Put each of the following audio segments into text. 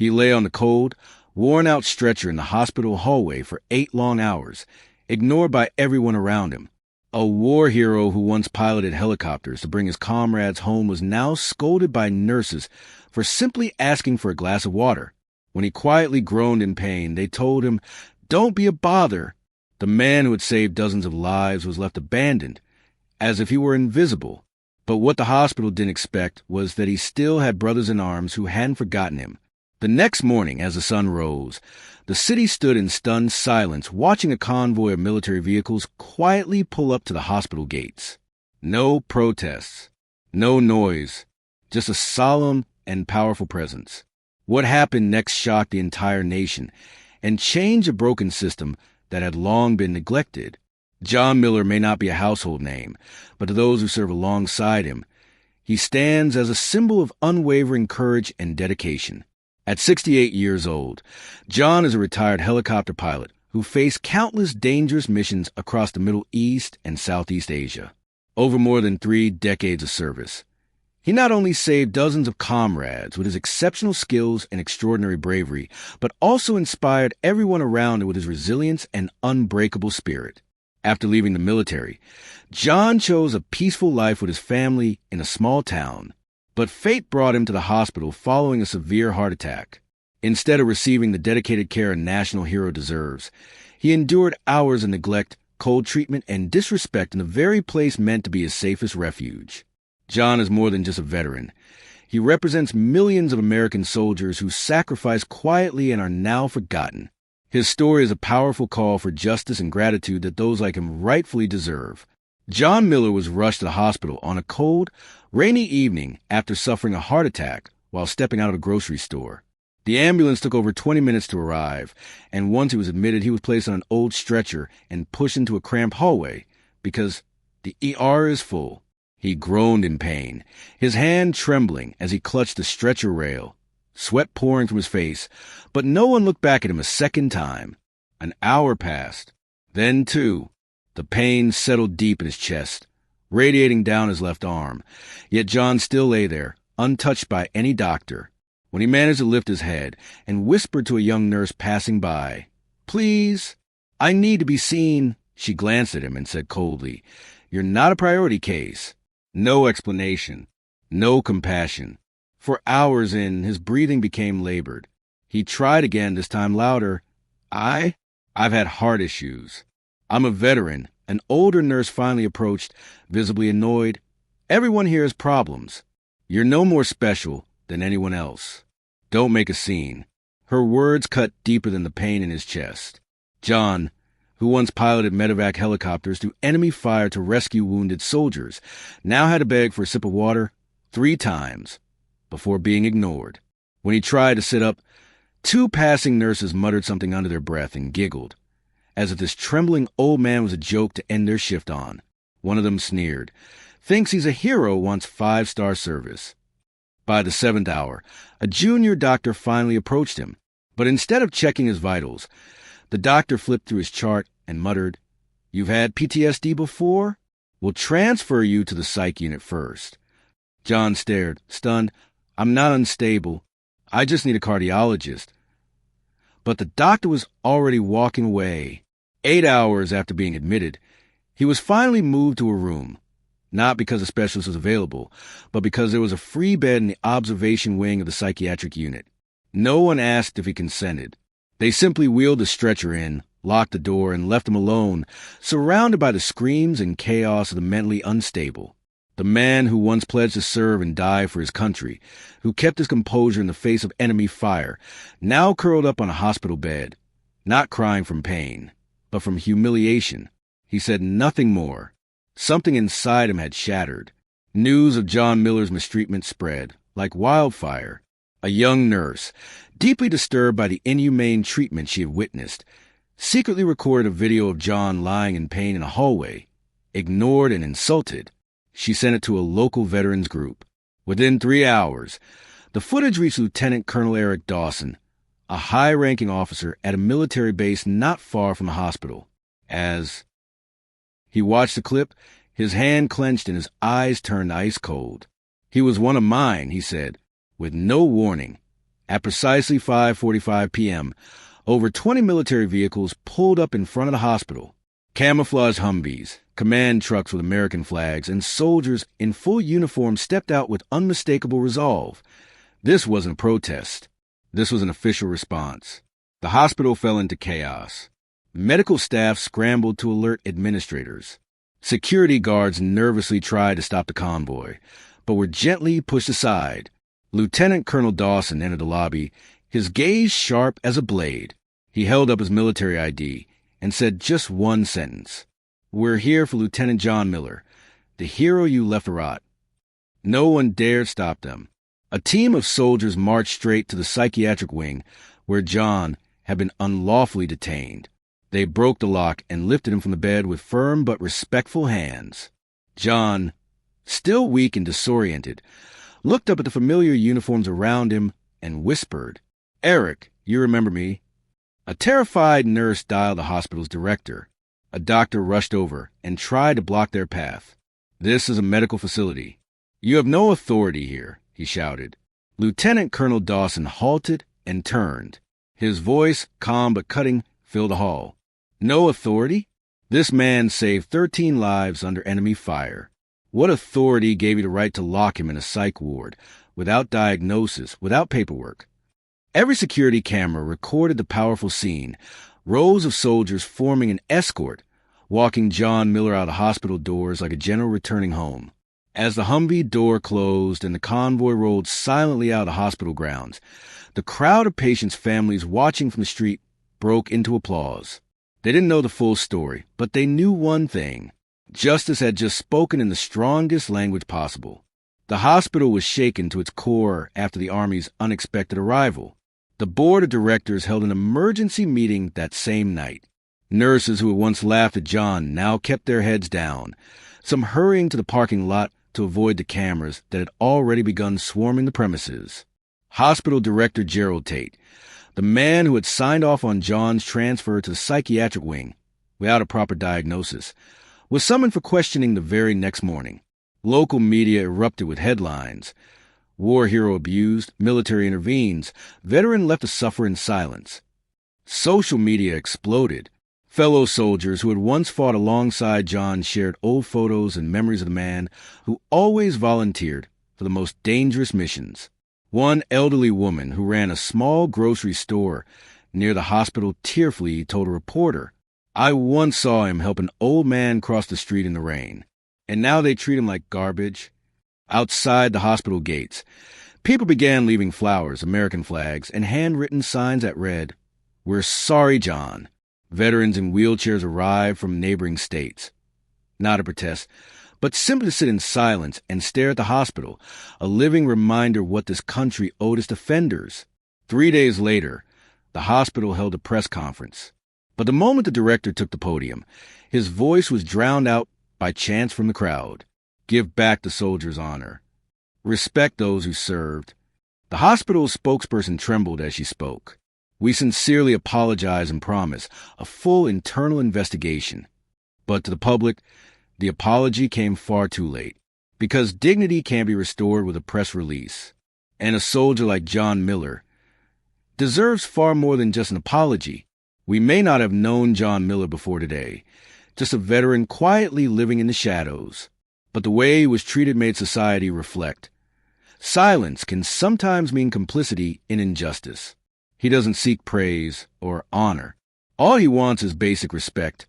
He lay on the cold, worn-out stretcher in the hospital hallway for 8 long hours, ignored by everyone around him. A war hero who once piloted helicopters to bring his comrades home was now scolded by nurses for simply asking for a glass of water. When he quietly groaned in pain, they told him, "Don't be a bother." The man who had saved dozens of lives was left abandoned, as if he were invisible. But what the hospital didn't expect was that he still had brothers in arms who hadn't forgotten him. The next morning, as the sun rose, the city stood in stunned silence, watching a convoy of military vehicles quietly pull up to the hospital gates. No protests, no noise, just a solemn and powerful presence. What happened next shocked the entire nation and changed a broken system that had long been neglected. John Miller may not be a household name, but to those who serve alongside him, he stands as a symbol of unwavering courage and dedication. At 68 years old, John is a retired helicopter pilot who faced countless dangerous missions across the Middle East and Southeast Asia. Over more than 3 decades of service, he not only saved dozens of comrades with his exceptional skills and extraordinary bravery, but also inspired everyone around him with his resilience and unbreakable spirit. After leaving the military, John chose a peaceful life with his family in a small town. But fate brought him to the hospital following a severe heart attack. Instead of receiving the dedicated care a national hero deserves, he endured hours of neglect, cold treatment, and disrespect in the very place meant to be his safest refuge. John is more than just a veteran. He represents millions of American soldiers who sacrificed quietly and are now forgotten. His story is a powerful call for justice and gratitude that those like him rightfully deserve. John Miller was rushed to the hospital on a cold, rainy evening after suffering a heart attack while stepping out of a grocery store. The ambulance took over 20 minutes to arrive, and once he was admitted, he was placed on an old stretcher and pushed into a cramped hallway because the ER is full. He groaned in pain, his hand trembling as he clutched the stretcher rail, sweat pouring from his face, but no one looked back at him a second time. An hour passed, then 2. The pain settled deep in his chest, radiating down his left arm. Yet John still lay there, untouched by any doctor. When he managed to lift his head and whispered to a young nurse passing by, "Please, I need to be seen," she glanced at him and said coldly, "You're not a priority case." No explanation, no compassion. For hours in, his breathing became labored. He tried again, this time louder. I've had heart issues. I'm a veteran." An older nurse finally approached, visibly annoyed. "Everyone here has problems. You're no more special than anyone else. Don't make a scene." Her words cut deeper than the pain in his chest. John, who once piloted medevac helicopters through enemy fire to rescue wounded soldiers, now had to beg for a sip of water 3 times before being ignored. When he tried to sit up, 2 passing nurses muttered something under their breath and giggled, as if this trembling old man was a joke to end their shift on. One of them sneered, "Thinks he's a hero, wants 5-star service." By the 7th hour, a junior doctor finally approached him, but instead of checking his vitals, the doctor flipped through his chart and muttered, "You've had PTSD before? We'll transfer you to the psych unit first." John stared, stunned. "I'm not unstable. I just need a cardiologist." But the doctor was already walking away. 8 hours after being admitted, he was finally moved to a room, not because a specialist was available, but because there was a free bed in the observation wing of the psychiatric unit. No one asked if he consented. They simply wheeled the stretcher in, locked the door, and left him alone, surrounded by the screams and chaos of the mentally unstable. The man who once pledged to serve and die for his country, who kept his composure in the face of enemy fire, now curled up on a hospital bed, not crying from pain, but from humiliation. He said nothing more. Something inside him had shattered. News of John Miller's mistreatment spread, like wildfire. A young nurse, deeply disturbed by the inhumane treatment she had witnessed, secretly recorded a video of John lying in pain in a hallway, ignored and insulted. She sent it to a local veterans group. Within 3 hours, the footage reached Lieutenant Colonel Eric Dawson, a high-ranking officer at a military base not far from the hospital. As he watched the clip, his hand clenched and his eyes turned ice cold. "He was one of mine," he said, with no warning, At precisely 5:45 p.m., over 20 military vehicles pulled up in front of the hospital. Camouflaged Humvees, command trucks with American flags, and soldiers in full uniform stepped out with unmistakable resolve. This wasn't a protest. This was an official response. The hospital fell into chaos. Medical staff scrambled to alert administrators. Security guards nervously tried to stop the convoy, but were gently pushed aside. Lieutenant Colonel Dawson entered the lobby, his gaze sharp as a blade. He held up his military ID and said just one sentence. "We're here for Lieutenant John Miller, the hero you left to rot." No one dared stop them. A team of soldiers marched straight to the psychiatric wing, where John had been unlawfully detained. They broke the lock and lifted him from the bed with firm but respectful hands. John, still weak and disoriented, looked up at the familiar uniforms around him and whispered, "Eric, you remember me?" A terrified nurse dialed the hospital's director. A doctor rushed over and tried to block their path. "This is a medical facility. You have no authority here," he shouted. Lieutenant Colonel Dawson halted and turned. His voice, calm but cutting, filled the hall. "No authority? This man saved 13 lives under enemy fire. What authority gave you the right to lock him in a psych ward, without diagnosis, without paperwork?" Every security camera recorded the powerful scene, rows of soldiers forming an escort, walking John Miller out of hospital doors like a general returning home. As the Humvee door closed and the convoy rolled silently out of the hospital grounds, the crowd of patients' families watching from the street broke into applause. They didn't know the full story, but they knew one thing. Justice had just spoken in the strongest language possible. The hospital was shaken to its core after the Army's unexpected arrival. The board of directors held an emergency meeting that same night. Nurses who had once laughed at John now kept their heads down, some hurrying to the parking lot to avoid the cameras that had already begun swarming the premises. Hospital Director Gerald Tate, the man who had signed off on John's transfer to the psychiatric wing without a proper diagnosis, was summoned for questioning the very next morning. Local media erupted with headlines. War hero abused, military intervenes, veteran left to suffer in silence. Social media exploded. Fellow soldiers who had once fought alongside John shared old photos and memories of the man who always volunteered for the most dangerous missions. One elderly woman who ran a small grocery store near the hospital tearfully told a reporter, "I once saw him help an old man cross the street in the rain, and now they treat him like garbage." Outside the hospital gates, people began leaving flowers, American flags, and handwritten signs that read, "We're sorry, John." Veterans in wheelchairs arrived from neighboring states. Not to protest, but simply to sit in silence and stare at the hospital, a living reminder of what this country owed its defenders. 3 days later, the hospital held a press conference. But the moment the director took the podium, his voice was drowned out by chants from the crowd. "Give back the soldiers' honor. Respect those who served." The hospital's spokesperson trembled as she spoke. "We sincerely apologize and promise a full internal investigation." But to the public, the apology came far too late, because dignity can't be restored with a press release. And a soldier like John Miller deserves far more than just an apology. We may not have known John Miller before today, just a veteran quietly living in the shadows. But the way he was treated made society reflect. Silence can sometimes mean complicity in injustice. He doesn't seek praise or honor. All he wants is basic respect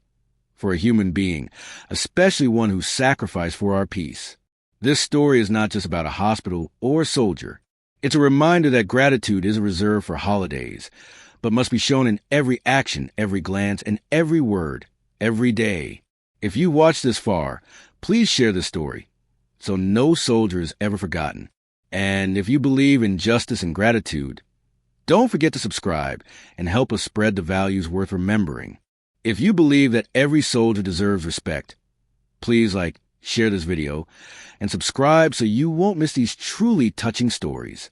for a human being, especially one who sacrificed for our peace. This story is not just about a hospital or a soldier. It's a reminder that gratitude isn't reserved for holidays, but must be shown in every action, every glance, and every word, every day. If you watched this far, please share this story so no soldier is ever forgotten. And if you believe in justice and gratitude, don't forget to subscribe and help us spread the values worth remembering. If you believe that every soldier deserves respect, please share this video, and subscribe so you won't miss these truly touching stories.